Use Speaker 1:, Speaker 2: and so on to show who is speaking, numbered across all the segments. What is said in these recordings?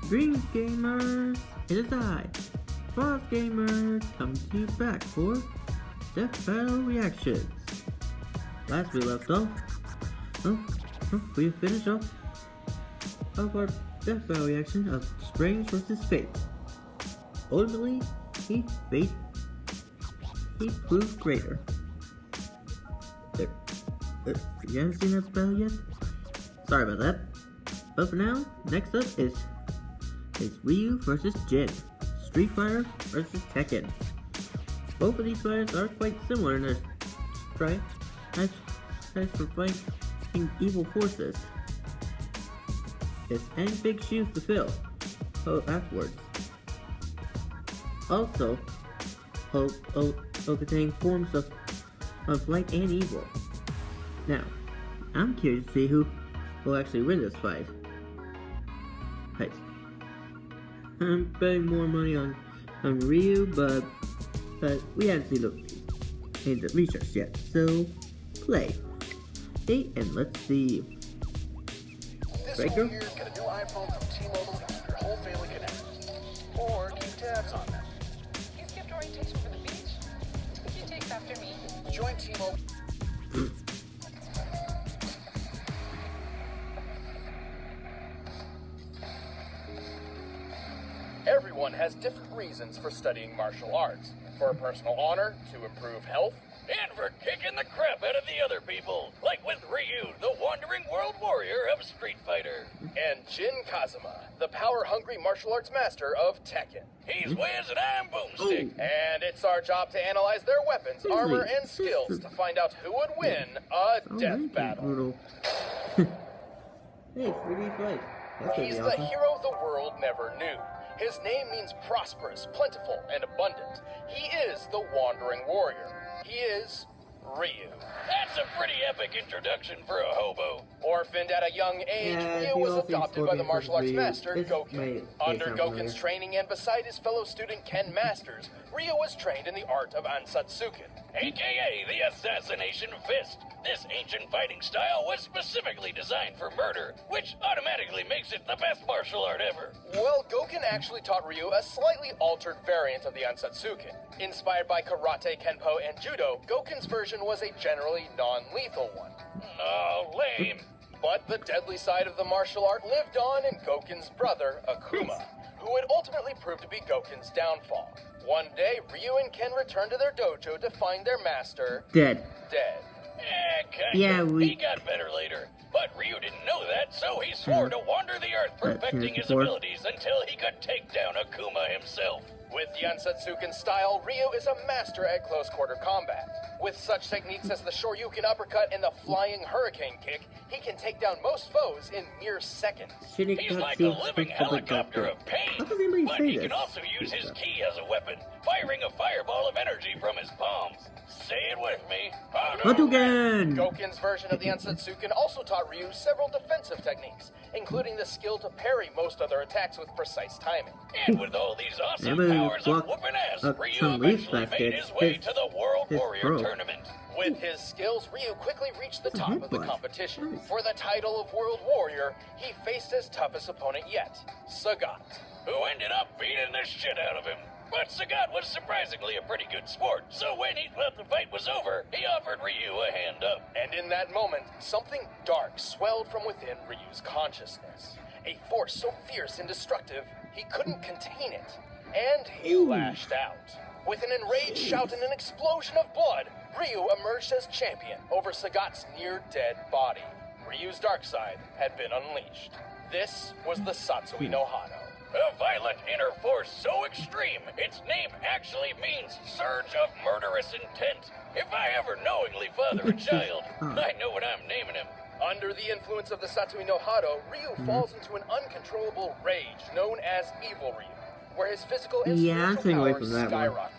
Speaker 1: Greetings, gamers! It is I, Frost Gamer, coming to you back for Death Battle Reactions. Last we left off, we finished off our Death Battle reaction of Strange vs. Fate. Ultimately, he proved greater. You haven't seen that battle yet? Sorry about that. But for now, next up is Ryu vs. Jin, Street Fighter vs. Tekken. Both of these fighters are quite similar in their strike, as for fighting evil forces. It's any big shoes to fill afterwards. Also, contain forms of light and evil. Now, I'm curious to see who will actually win this fight. Right. I'm betting more money on Ryu, but we haven't seen the research yet. So, play. Hey, and let's see.
Speaker 2: Breaker? This one here, get a new iPhone from T-Mobile and keep your whole family connected. Or keep tabs on them.
Speaker 3: You skipped orientation for the beach? You take after me.
Speaker 2: Join T-Mobile. Everyone has different reasons for studying martial arts. For personal honor, to improve health,
Speaker 4: and for kicking the crap out of the other people, like with Ryu, the wandering world warrior of Street Fighter.
Speaker 2: And Jin Kazuma, the power-hungry martial arts master of Tekken.
Speaker 4: He's Wiz and I'm Boomstick.
Speaker 2: And it's our job to analyze their weapons, armor, and skills to find out who would win a death battle.
Speaker 1: Hey, 3D fight.
Speaker 2: He's the hero the world never knew. His name means prosperous, plentiful, and abundant. He is the Wandering Warrior. He is Ryu.
Speaker 4: That's a pretty epic introduction for a hobo.
Speaker 2: Orphaned at a young age, Ryu was adopted by the martial arts master, Goken. Under Goken's training and beside his fellow student Ken Masters, Ryu was trained in the art of Ansatsuken,
Speaker 4: aka the Assassination Fist. This ancient fighting style was specifically designed for murder, which automatically makes it the best martial art ever.
Speaker 2: Well, Goken actually taught Ryu a slightly altered variant of the Ansatsuken. Inspired by karate, kenpo, and judo, Goken's version was a generally non-lethal one.
Speaker 4: Oh, lame.
Speaker 2: But the deadly side of the martial art lived on in Goken's brother, Akuma, who would ultimately prove to be Goken's downfall. One day, Ryu and Ken returned to their dojo to find their master
Speaker 1: dead.
Speaker 4: Yeah, he got better later. But Ryu didn't know that, so he swore to wander the earth, perfecting his abilities until he could take down Akuma himself.
Speaker 2: With the Ansatsuken style, Ryu is a master at close-quarter combat. With such techniques as the Shoryuken uppercut and the flying hurricane kick, he can take down most foes in mere seconds.
Speaker 4: He's like a living helicopter of pain, but he can also use his ki as a weapon, firing a fireball of energy from his palms. Say it with me.
Speaker 1: Hadouken!
Speaker 2: Goken's version of the Ansatsuken also taught Ryu several defensive techniques, including the skill to parry most other attacks with precise timing.
Speaker 4: And with all these awesome powers of whooping ass, Ryu eventually made his way to the World Warrior Tournament.
Speaker 2: With his skills, Ryu quickly reached the top of the competition. For the title of World Warrior, he faced his toughest opponent yet, Sagat,
Speaker 4: who ended up beating the shit out of him. But Sagat was surprisingly a pretty good sport, so when he thought the fight was over, he offered Ryu a hand up.
Speaker 2: And in that moment, something dark swelled from within Ryu's consciousness. A force so fierce and destructive, he couldn't contain it. And he lashed out. With an enraged shout and an explosion of blood, Ryu emerged as champion over Sagat's near-dead body. Ryu's dark side had been unleashed. This was the Satsui no Hado.
Speaker 4: A violent inner force so extreme, its name actually means surge of murderous intent. If I ever knowingly father a child, I know what I'm naming him.
Speaker 2: Under the influence of the Satsui no Hado, Ryu falls into an uncontrollable rage known as Evil Ryu, where his physical and spiritual powers skyrockets.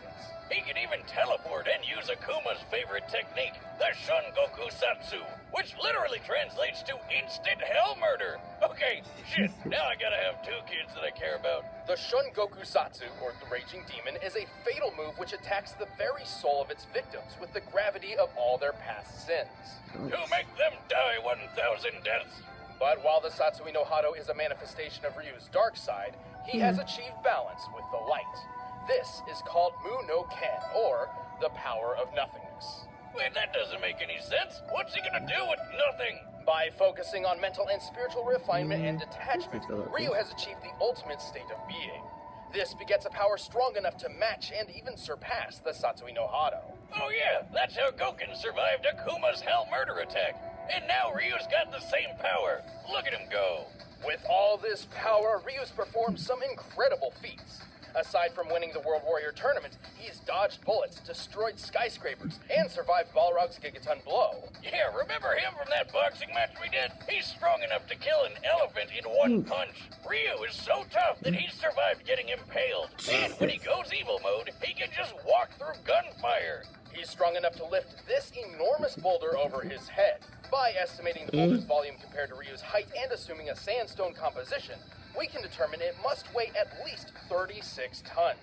Speaker 4: He can even teleport and use Akuma's favorite technique, the Shungoku Satsu, which literally translates to instant hell murder. Okay, shit, now I gotta have two kids that I care about.
Speaker 2: The Shungoku Satsu, or the Raging Demon, is a fatal move which attacks the very soul of its victims with the gravity of all their past sins.
Speaker 4: To make them die 1,000 deaths.
Speaker 2: But while the Satsui no Hado is a manifestation of Ryu's dark side, he has achieved balance with the light. This is called Mu no Ken, or the power of nothingness.
Speaker 4: Wait, that doesn't make any sense. What's he gonna do with nothing?
Speaker 2: By focusing on mental and spiritual refinement and detachment,
Speaker 1: Makes a lot of
Speaker 2: Ryu
Speaker 1: sense.
Speaker 2: has achieved the ultimate state of being. This begets a power strong enough to match and even surpass the Satsui no Hado.
Speaker 4: Oh yeah, that's how Goken survived Akuma's Hell Murder attack. And now Ryu's got the same power. Look at him go.
Speaker 2: With all this power, Ryu's performed some incredible feats. Aside from winning the World Warrior Tournament, he's dodged bullets, destroyed skyscrapers, and survived Balrog's Gigaton blow.
Speaker 4: Yeah, remember him from that boxing match we did? He's strong enough to kill an elephant in one punch. Ryu is so tough that he's survived getting impaled. And when he goes evil mode, he can just walk through gunfire.
Speaker 2: He's strong enough to lift this enormous boulder over his head. By estimating the boulder's volume compared to Ryu's height and assuming a sandstone composition, we can determine it must weigh at least 36 tons.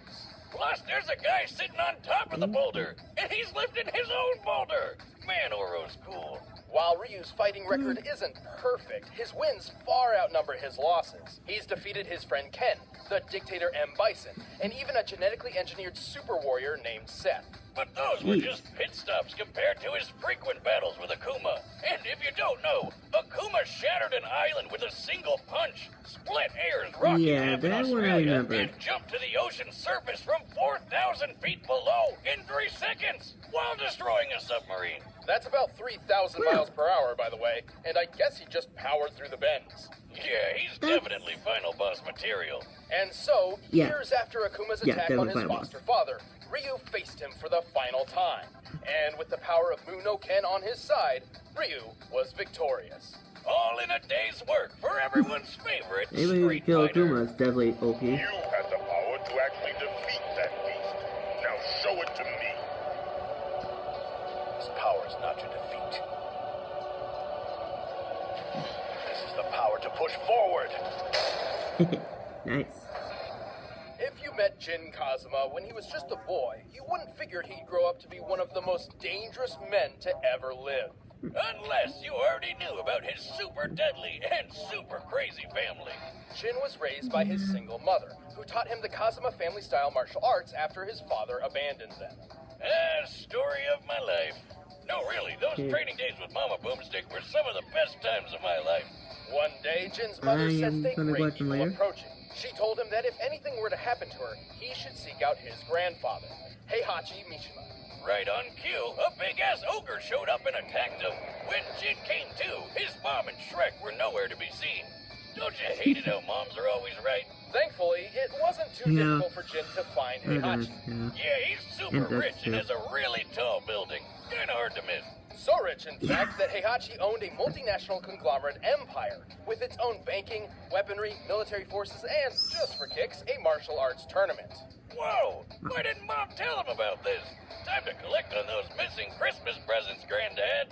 Speaker 4: Plus, there's a guy sitting on top of the boulder, and he's lifting his own boulder. Man, Oro's cool.
Speaker 2: While Ryu's fighting record isn't perfect, his wins far outnumber his losses. He's defeated his friend Ken, the dictator M. Bison, and even a genetically engineered super warrior named Seth.
Speaker 4: But those were just pit stops compared to his frequent battles with Akuma. And if you don't know, Akuma shattered an island with a single punch, split Ayer's rocky
Speaker 1: Yeah,
Speaker 4: map in
Speaker 1: that one I
Speaker 4: Australia,
Speaker 1: remembered.
Speaker 4: and jumped to the ocean surface from 4,000 feet below in 3 seconds, while destroying a submarine.
Speaker 2: That's about 3,000 miles per hour, by the way, and I guess he just powered through the bends.
Speaker 4: Yeah, he's definitely final boss material.
Speaker 2: And so,
Speaker 1: Yeah.
Speaker 2: years after Akuma's
Speaker 1: Yeah,
Speaker 2: attack
Speaker 1: that
Speaker 2: on
Speaker 1: was
Speaker 2: his
Speaker 1: final
Speaker 2: foster
Speaker 1: boss.
Speaker 2: father, Ryu faced him for the final time. And with the power of Mu no Ken on his side, Ryu was victorious.
Speaker 4: All in a day's work for everyone's favorite
Speaker 1: Anybody who
Speaker 4: street
Speaker 1: can kill
Speaker 4: fighter.
Speaker 1: Akuma is definitely OP.
Speaker 5: You had the power to actually defeat that beast. Now show it to me.
Speaker 2: This power is not to defeat. This is the power to push forward.
Speaker 1: Nice.
Speaker 2: If you met Jin Kazuma when he was just a boy, you wouldn't figure he'd grow up to be one of the most dangerous men to ever live.
Speaker 4: Unless you already knew about his super deadly and super crazy family.
Speaker 2: Jin was raised by his single mother, who taught him the Kazuma family-style martial arts after his father abandoned them.
Speaker 4: Story of my life. No, really, those training days with Mama Boomstick were some of the best times of my life.
Speaker 2: One day, Jin's mother
Speaker 1: I am
Speaker 2: sensed a
Speaker 1: gonna
Speaker 2: great
Speaker 1: watch him
Speaker 2: evil
Speaker 1: later.
Speaker 2: approaching. She told him that if anything were to happen to her, he should seek out his grandfather, Heihachi Mishima.
Speaker 4: Right on cue, a big-ass ogre showed up and attacked him. When Jin came to, his mom and Shrek were nowhere to be seen. Don't you hate it how moms are always right?
Speaker 2: Thankfully, it wasn't too
Speaker 1: Yeah.
Speaker 2: difficult for Jin to find
Speaker 1: It does,
Speaker 2: Heihachi.
Speaker 1: yeah.
Speaker 4: Yeah, he's super
Speaker 1: And that's
Speaker 4: rich and
Speaker 1: true.
Speaker 4: has a really tall building. Kinda hard to miss.
Speaker 2: So rich, in fact, that Heihachi owned a multinational conglomerate empire with its own banking, weaponry, military forces, and, just for kicks, a martial arts tournament.
Speaker 4: Whoa! Why didn't Mom tell him about this? Time to collect on those missing Christmas presents, Granddad.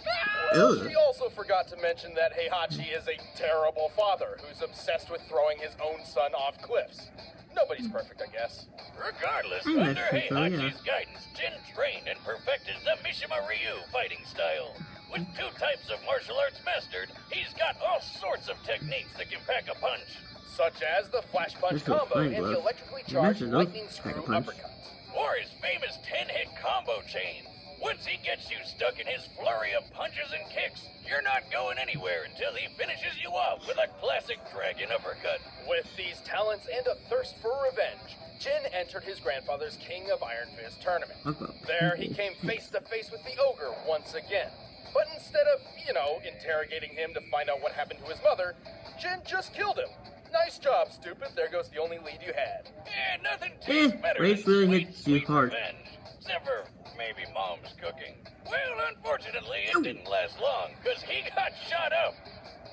Speaker 1: Ugh.
Speaker 2: She also forgot to mention that Heihachi is a terrible father who's obsessed with throwing his own son off cliffs. Nobody's perfect, I guess.
Speaker 4: Regardless,
Speaker 1: I
Speaker 4: under
Speaker 1: think so, yeah.
Speaker 4: Heihachi's guidance, Jin trained and perfected the Mishima Ryu fighting style. With 2 types of martial arts mastered, he's got all sorts of techniques that can pack a punch.
Speaker 2: Such as the flash punch
Speaker 1: This was
Speaker 2: combo
Speaker 1: fine,
Speaker 2: and the
Speaker 1: Bluff.
Speaker 2: electrically
Speaker 1: You
Speaker 2: charged
Speaker 1: mentioned those
Speaker 2: lightning
Speaker 1: pack a
Speaker 2: screw
Speaker 1: punch.
Speaker 2: uppercut.
Speaker 4: Or his famous 10-hit combo chain. Once he gets you stuck in his flurry of punches and kicks, you're not going anywhere until he finishes you off with a classic dragon uppercut.
Speaker 2: With these talents and a thirst for revenge, Jin entered his grandfather's King of Iron Fist tournament.
Speaker 1: Okay.
Speaker 2: There, he came face to face with the ogre once again. But instead of, interrogating him to find out what happened to his mother, Jin just killed him. Nice job, stupid. There goes the only lead you had.
Speaker 4: And nothing tastes better
Speaker 1: race
Speaker 4: than
Speaker 1: really
Speaker 4: sweet,
Speaker 1: hits you
Speaker 4: sweet
Speaker 1: hard.
Speaker 4: revenge. Except for maybe Mom's cooking. Well, unfortunately, it didn't last long, because he got shot up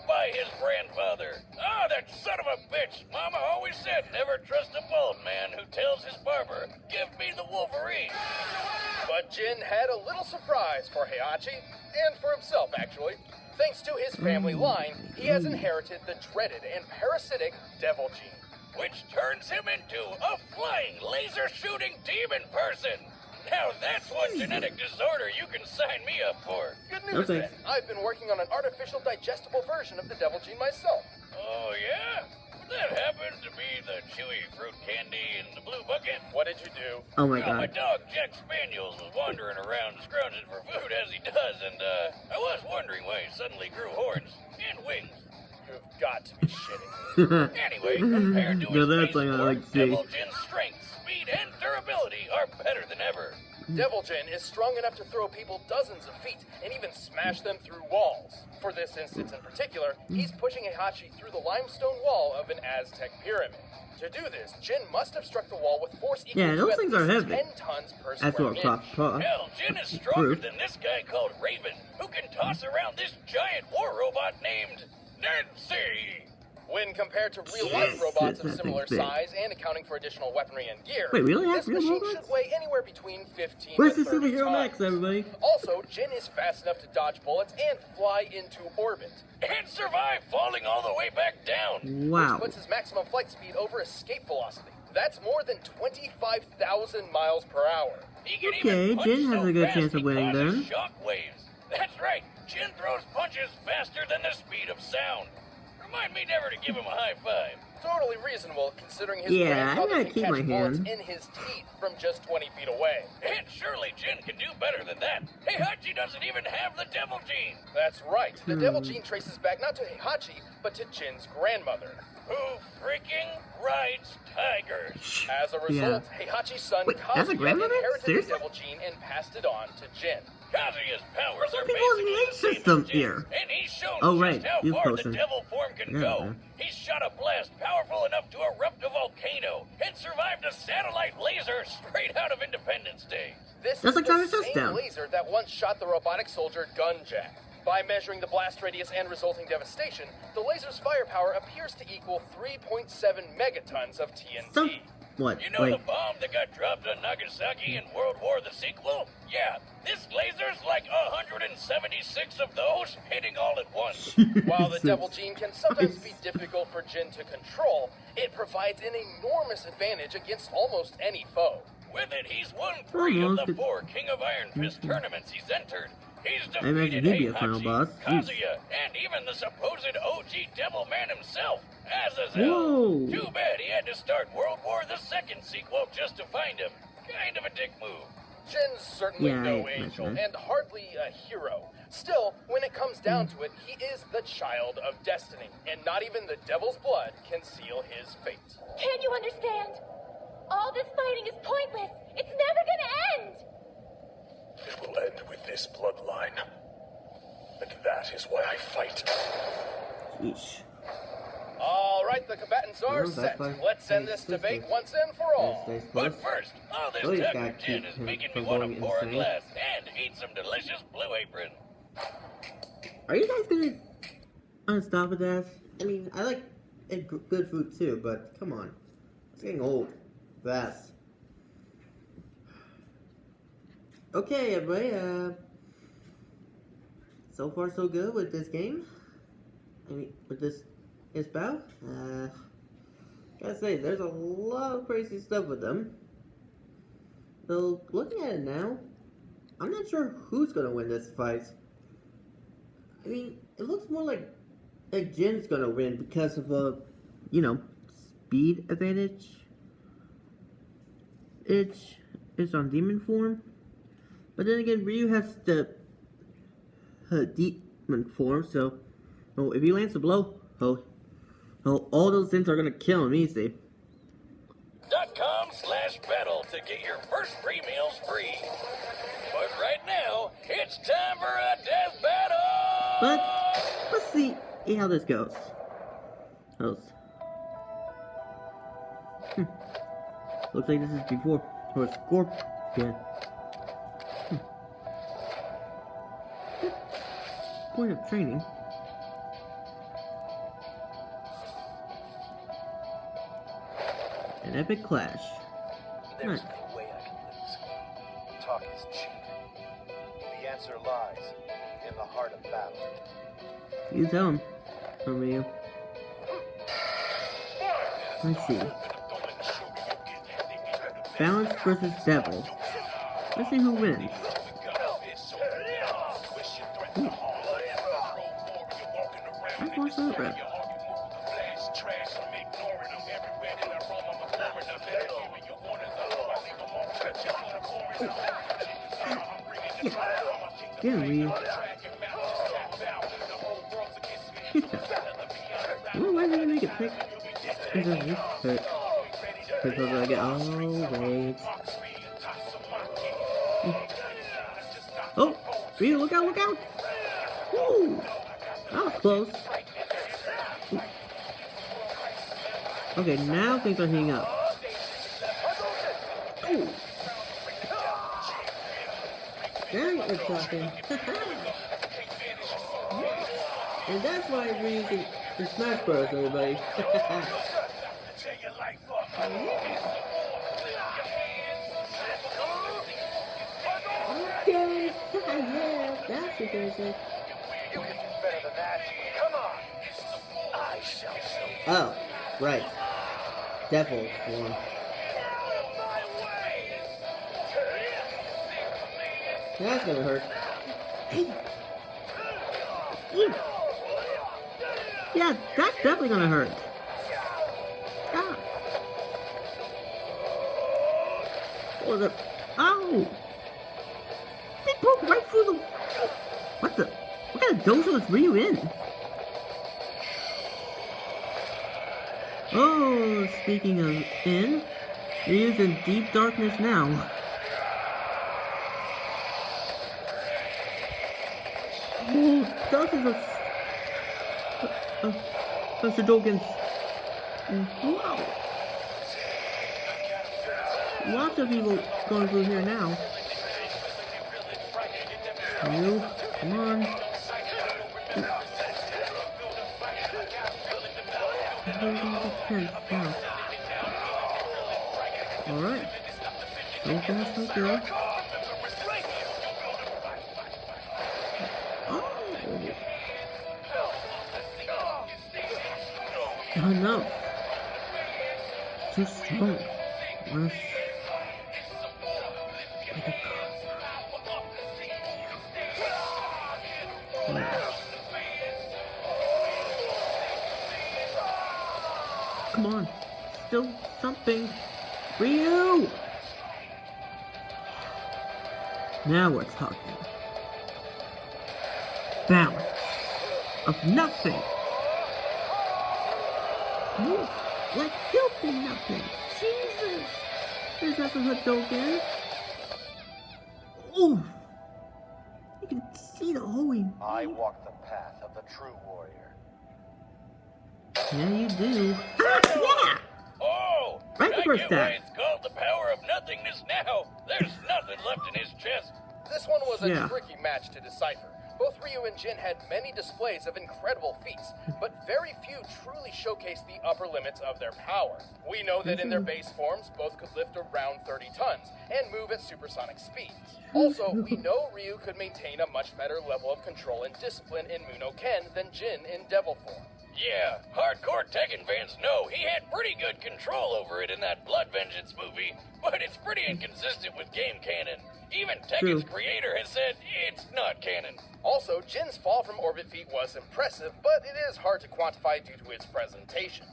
Speaker 4: by his grandfather. Ah, that son of a bitch! Mama always said never trust a bald man who tells his barber, give me the Wolverine.
Speaker 2: But Jin had a little surprise for Heihachi, and for himself, actually. Thanks to his family line, he has inherited the dreaded and parasitic Devil Gene.
Speaker 4: Which turns him into a flying, laser-shooting demon person. Now that's one genetic disorder you can sign me up for.
Speaker 2: Good news
Speaker 1: Okay.
Speaker 2: then. I've been working on an artificial digestible version of the Devil Gene myself.
Speaker 4: Oh, yeah? That happens to be the chewy fruit candy in the blue bucket.
Speaker 2: What did you do?
Speaker 1: Oh my
Speaker 4: Well, my
Speaker 1: god.
Speaker 4: dog Jack Spaniels was wandering around scrounging for food as he does, and I was wondering why he suddenly grew horns and wings.
Speaker 2: You've got to be shitting.
Speaker 4: Anyway, compared to
Speaker 1: No,
Speaker 4: his
Speaker 1: that's
Speaker 4: base
Speaker 1: like I
Speaker 4: form,
Speaker 1: like to see.
Speaker 4: Devil Jin's strength, speed, and durability are better than ever.
Speaker 2: Devil Jin is strong enough to throw people dozens of feet and even smash them through walls. For this instance in particular, he's pushing Heihachi through the limestone wall of an Aztec pyramid. To do this, Jin must have struck the wall with force equal
Speaker 1: Yeah,
Speaker 2: to
Speaker 1: those
Speaker 2: at
Speaker 1: things are
Speaker 2: least
Speaker 1: heavy.
Speaker 2: 10 tons per
Speaker 1: That's
Speaker 2: square
Speaker 1: what
Speaker 2: inch.
Speaker 1: Prof.
Speaker 4: Hell, Jin is stronger
Speaker 1: Proof.
Speaker 4: than this guy called Raven, who can toss around this giant war robot named Nancy.
Speaker 2: When compared to real-life robots of
Speaker 1: That
Speaker 2: similar
Speaker 1: thing's big.
Speaker 2: size and accounting for additional weaponry and gear,
Speaker 1: Wait, we really have
Speaker 2: this
Speaker 1: real
Speaker 2: machine
Speaker 1: robots?
Speaker 2: should weigh anywhere between 15
Speaker 1: Where's
Speaker 2: to
Speaker 1: the
Speaker 2: 30
Speaker 1: superhero
Speaker 2: tons.
Speaker 1: Max, everybody?
Speaker 2: Also, Jin is fast enough to dodge bullets and fly into orbit,
Speaker 4: And survive falling all the way back down.
Speaker 1: Wow.
Speaker 2: which puts his maximum flight speed over escape velocity. That's more than 25,000 miles per hour.
Speaker 4: He can
Speaker 1: Okay,
Speaker 4: even punch
Speaker 1: Jin has
Speaker 4: so
Speaker 1: a good
Speaker 4: fast
Speaker 1: chance of
Speaker 4: he
Speaker 1: winning
Speaker 4: causes
Speaker 1: then.
Speaker 4: shock waves. That's right. Jin throws punches faster than the speed of sound. Remind me never to give him a high five.
Speaker 2: Totally reasonable considering his
Speaker 1: Yeah, I'm
Speaker 2: grandfather
Speaker 1: gonna
Speaker 2: can
Speaker 1: keep
Speaker 2: catch
Speaker 1: my
Speaker 2: bullets
Speaker 1: hand.
Speaker 2: in his teeth from just 20 feet away.
Speaker 4: And surely Jin can do better than that. Heihachi doesn't even have the devil gene.
Speaker 2: That's right. The Devil Gene traces back not to Heihachi, but to Jin's grandmother.
Speaker 4: Who freaking rides tigers?
Speaker 2: As a result, Heihachi's son
Speaker 1: Wait, that's a
Speaker 2: Kazuya
Speaker 1: grandmother?
Speaker 2: inherited
Speaker 1: Seriously?
Speaker 2: the Devil Gene and passed it on to Jin.
Speaker 4: Kazuya's powers
Speaker 1: There's
Speaker 4: are
Speaker 1: some people in the
Speaker 4: basically
Speaker 1: age
Speaker 4: the same
Speaker 1: system
Speaker 4: as Jin's,
Speaker 1: here.
Speaker 4: and he's shown
Speaker 1: Oh,
Speaker 4: just
Speaker 1: right,
Speaker 4: how
Speaker 1: youth
Speaker 4: far
Speaker 1: potion.
Speaker 4: the devil form can
Speaker 1: Yeah,
Speaker 4: go.
Speaker 1: man.
Speaker 4: He's shot a blast powerful enough to erupt a volcano and survived a satellite laser straight out of Independence Day.
Speaker 2: This
Speaker 1: That's
Speaker 2: is
Speaker 1: like
Speaker 2: the
Speaker 1: Travis
Speaker 2: same
Speaker 1: Touchdown.
Speaker 2: laser that once shot the robotic soldier Gunjack. By measuring the blast radius and resulting devastation, the laser's firepower appears to equal 3.7 megatons of TNT.
Speaker 1: Some what?
Speaker 4: You know
Speaker 1: Wait.
Speaker 4: the bomb that got dropped on Nagasaki in World War the sequel? Yeah, this laser's like 176 of those hitting all at once.
Speaker 2: While the Devil Gene can sometimes be difficult for Jin to control, it provides an enormous advantage against almost any foe.
Speaker 4: With it, he's won 3 of
Speaker 1: Almost.
Speaker 4: the 4 King of Iron Fist tournaments he's entered. He's
Speaker 1: I imagine
Speaker 4: defeated
Speaker 1: he'd be a final
Speaker 4: Heihachi,
Speaker 1: boss. Jeez.
Speaker 4: Kazuya, and even the supposed OG Devil Man himself, Azazel.
Speaker 1: Whoa.
Speaker 4: Too bad he had to start World War the Second sequel just to find him. Kind of a dick move.
Speaker 2: Jin's certainly
Speaker 1: Yeah,
Speaker 2: no
Speaker 1: I
Speaker 2: angel
Speaker 1: imagine.
Speaker 2: and hardly a hero. Still, when it comes down to it, he is the child of destiny, and not even the devil's blood can seal his fate.
Speaker 6: Can't you understand? All this fighting is pointless. It's never gonna end.
Speaker 5: It will end with this bloodline. And that is why I fight.
Speaker 1: Sheesh.
Speaker 2: All right, the combatants are
Speaker 1: Well, that's
Speaker 2: set.
Speaker 1: fine.
Speaker 2: Let's end
Speaker 1: Nice
Speaker 2: this debate
Speaker 1: sister.
Speaker 2: once and for all.
Speaker 1: Nice
Speaker 4: But
Speaker 1: plus.
Speaker 4: first, all this
Speaker 1: Oh, he's
Speaker 4: Dr.
Speaker 1: gotta
Speaker 4: Gin
Speaker 1: keep
Speaker 4: is
Speaker 1: him
Speaker 4: making me
Speaker 1: from
Speaker 4: want to
Speaker 1: going
Speaker 4: pour a
Speaker 1: insane.
Speaker 4: glass and eat some delicious Blue Apron.
Speaker 1: Are you guys gonna stop with that? I mean, I like good food too, but come on, it's getting old, fast. Okay, everybody. So far so good with this game. I mean, with this bout. Gotta say, there's a lot of crazy stuff with them. So looking at it now, I'm not sure who's gonna win this fight. I mean, it looks more like Jin's gonna win because of speed advantage. It's on demon form, but then again, Ryu has the demon form. So, if he lands a blow, all those things are gonna kill him easy.
Speaker 4: .com/battle to get your first 3 meals free. But right now, it's time for a death battle!
Speaker 1: But let's see how this goes. Looks like this is before or Scorpion. Good point of training. An epic clash.
Speaker 7: There's
Speaker 1: Nice.
Speaker 7: no way I can lose. Talk is cheap. The answer lies in the heart of battle.
Speaker 1: You tell him, Ryu. Let's see. Balance versus Devil. Let's see who wins. I'm going to rep. Yeah, Ryu. Well, why did I make it pick? Because I get wait. Oh, Ryu, look out, look out! Woo! That was close. Okay, now things are heating up. Oh! Now you're talking. And that's why Ryu's in Smash Bros, everybody. Okay. Yeah, that's what they say.
Speaker 7: You can do better than that. Come on. I shall show.
Speaker 1: Oh, right. Devil form. That's gonna hurt. Yeah, that's definitely gonna hurt. Ah. Oh, the... Oh! They broke right through the... What the... What kind of dojo is Ryu in? Oh, speaking of in, Ryu's in deep darkness now. Oh, dozens of Shadokens. Wow. Lots of people going through here now. You, come on. Alright. So far, so good. Oh no. Too strong. Less. Like a Come on. Still something. Ryu! Now we're talking. Balance of nothing. Move like filthy nothing. Jesus! There's that's a Hadouken. Ooh! You can see the holy.
Speaker 7: I walk the path of the true warrior.
Speaker 1: Yeah, you do. Yeah!
Speaker 4: Oh!
Speaker 1: Right the
Speaker 4: I
Speaker 1: first
Speaker 4: get why
Speaker 1: time.
Speaker 4: it's called the power of nothingness now. There's nothing left in his chest.
Speaker 2: This one was a
Speaker 1: Yeah.
Speaker 2: tricky match to decipher. Both Ryu and Jin had many displays of incredible feats, but very few truly showcased the upper limits of their power. We know that in their base forms, both could lift around 30 tons and move at supersonic speeds. Also, we know Ryu could maintain a much better level of control and discipline in Muno-Ken than Jin in Devil form.
Speaker 4: Yeah, hardcore Tekken fans know he had pretty good control over it in that Blood Vengeance movie, but it's pretty inconsistent with game canon. Even Tekken's creator has said it's not canon.
Speaker 2: Also, Jin's fall from orbit feat was impressive, but it is hard to quantify due to its presentation.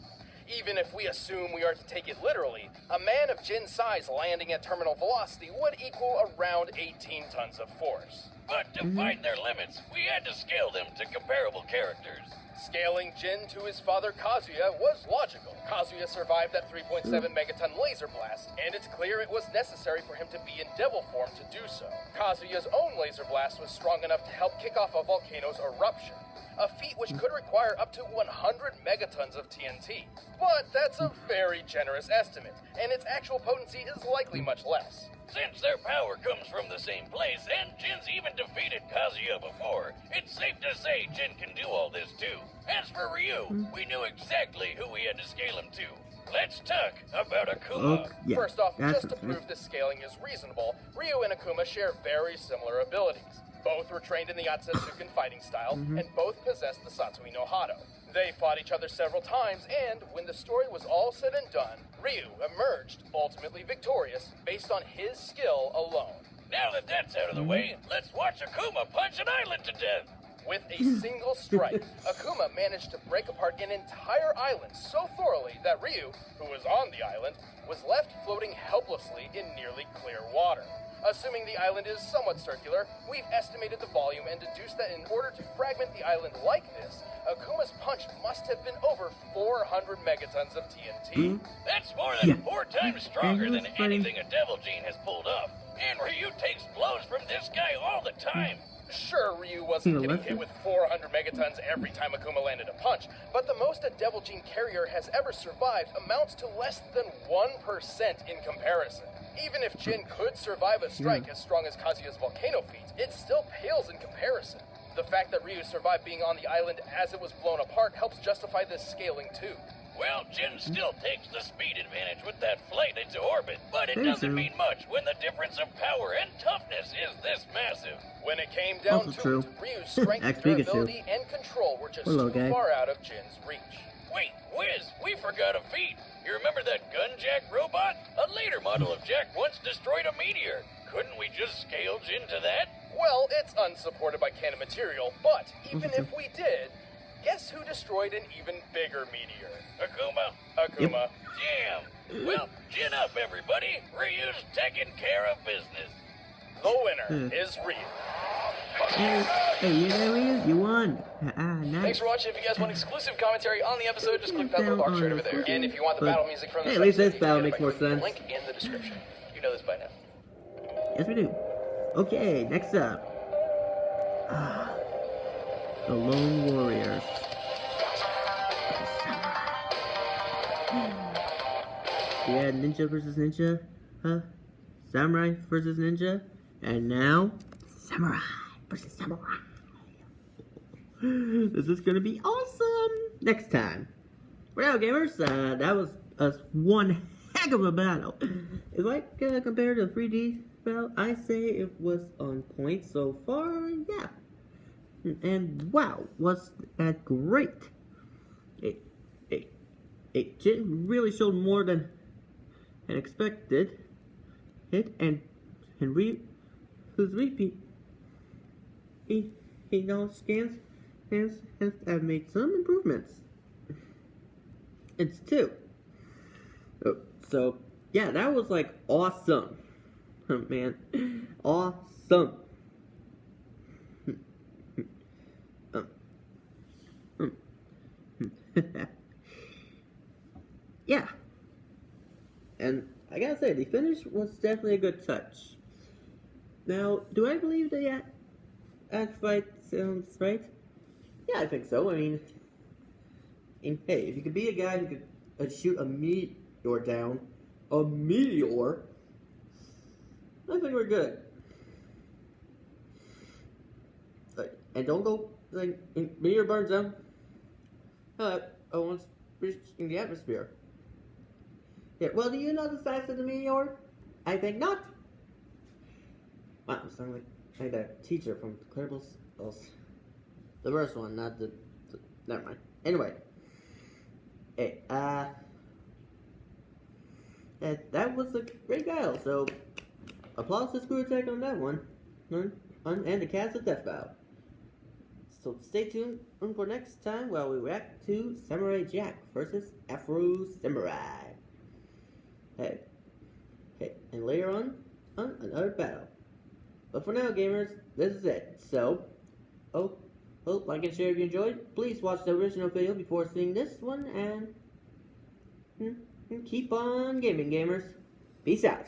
Speaker 2: Even if we assume we are to take it literally, a man of Jin's size landing at terminal velocity would equal around 18 tons of force.
Speaker 4: But to find their limits, we had to scale them to comparable characters.
Speaker 2: Scaling Jin to his father Kazuya was logical. Kazuya survived that 3.7 megaton laser blast, and it's clear it was necessary for him to be in devil form to do so. Kazuya's own laser blast was strong enough to help kick off a volcano's eruption, a feat which could require up to 100 megatons of TNT. But that's a very generous estimate, and its actual potency is likely much less.
Speaker 4: Since their power comes from the same place, and Jin's even defeated Kazuya before, it's safe to say Jin can do all this too. As for Ryu, we knew exactly who we had to scale him to. Let's talk about Akuma.
Speaker 1: Yeah,
Speaker 2: First off,
Speaker 1: that's
Speaker 2: just to
Speaker 1: it.
Speaker 2: prove this scaling is reasonable, Ryu and Akuma share very similar abilities. Both were trained in the Otsutsuken fighting style, and both possessed the Satsui no Hado. They fought each other several times, and when the story was all said and done, Ryu emerged ultimately victorious based on his skill alone.
Speaker 4: now that that's out of the way, let's watch Akuma punch an island to death.
Speaker 2: With a single strike, Akuma managed to break apart an entire island so thoroughly that Ryu, who was on the island, was left floating helplessly in nearly clear water. Assuming the island is somewhat circular, we've estimated the volume and deduced that in order to fragment the island like this, Akuma's punch must have been over 400 megatons of TNT.
Speaker 4: That's more than
Speaker 1: Yeah.
Speaker 4: 4 times stronger
Speaker 1: And he
Speaker 4: than
Speaker 1: was fighting-
Speaker 4: anything a Devil Gene has pulled off. And Ryu takes blows from this guy all the time.
Speaker 2: Sure, Ryu wasn't
Speaker 1: Yeah,
Speaker 2: getting
Speaker 1: let's
Speaker 2: hit
Speaker 1: see.
Speaker 2: with 400 megatons every time Akuma landed a punch, but the most a Devil Gene carrier has ever survived amounts to less than 1% in comparison. Even if Jin could survive a strike as strong as Kazuya's volcano feat, it still pales in comparison. The fact that Ryu survived being on the island as it was blown apart helps justify this scaling too.
Speaker 4: Well, Jin still takes the speed advantage with that flight into orbit, but it
Speaker 1: Very
Speaker 4: doesn't
Speaker 1: true.
Speaker 4: mean much when the difference of power and toughness is this massive.
Speaker 2: When it came down
Speaker 1: Also
Speaker 2: to
Speaker 1: true.
Speaker 2: it, Ryu's strength,
Speaker 1: Ask Pikachu.
Speaker 2: durability, and control were just
Speaker 1: Hello,
Speaker 2: too
Speaker 1: guy.
Speaker 2: far out of Jin's reach.
Speaker 4: Wait, Wiz, we forgot a feat. You remember that Gunjack robot? A later model of Jack once destroyed a meteor. Couldn't we just scale Jin to that?
Speaker 2: Well, it's unsupported by canon material, but even if we did, guess who destroyed an even bigger meteor?
Speaker 4: Akuma?
Speaker 2: Akuma.
Speaker 4: Damn. Well, chin up, everybody. Ryu's taking care of business.
Speaker 2: The winner is Ryu.
Speaker 1: Hey, you there, Ryu? You won. Nice.
Speaker 8: Thanks for watching. If you guys want exclusive commentary on the episode, just click that little box right over there.
Speaker 2: And if you want the
Speaker 1: But-
Speaker 2: battle music from
Speaker 1: hey,
Speaker 2: this
Speaker 1: at least
Speaker 2: episode,
Speaker 1: this
Speaker 2: you can
Speaker 1: battle
Speaker 2: get it
Speaker 1: makes
Speaker 2: by
Speaker 1: more
Speaker 2: clicking the
Speaker 1: sense.
Speaker 8: Link in the description. You know this by now.
Speaker 1: Yes, we do. Okay, next up. The Lone Warriors. We had Ninja versus Ninja, Samurai versus Ninja, and now Samurai versus Samurai. This is gonna be awesome! Next time. Well, gamers, that was one heck of a battle. If I compare to the 3D battle, I say it was on point so far, yeah. And wow, was that great! It didn't really show more than expected. And Ryu, who's repeat, he now scans has made some improvements. It's 2. So yeah, that was like awesome, man, awesome. Yeah, and I gotta say, the finish was definitely a good touch. Now, do I believe the fight sounds right? Yeah, I think so. I mean, hey, if you could be a guy who could shoot a meteor down, I think we're good. And don't go, like, meteor burns down. Once reaching the atmosphere. Yeah, well, do you know the size of the meteor? I think not. Wow, I'm sounding like that teacher from Incredibles. The first one, not the never mind. Anyway. Hey, that was a great battle, so applause to Screw Attack on that one. And the Cast of Death Vow. So stay tuned for next time while we react to Samurai Jack versus Afro Samurai. Hey, and later on another battle. But for now, gamers, this is it. So, like and share if you enjoyed. Please watch the original video before seeing this one, and keep on gaming, gamers. Peace out.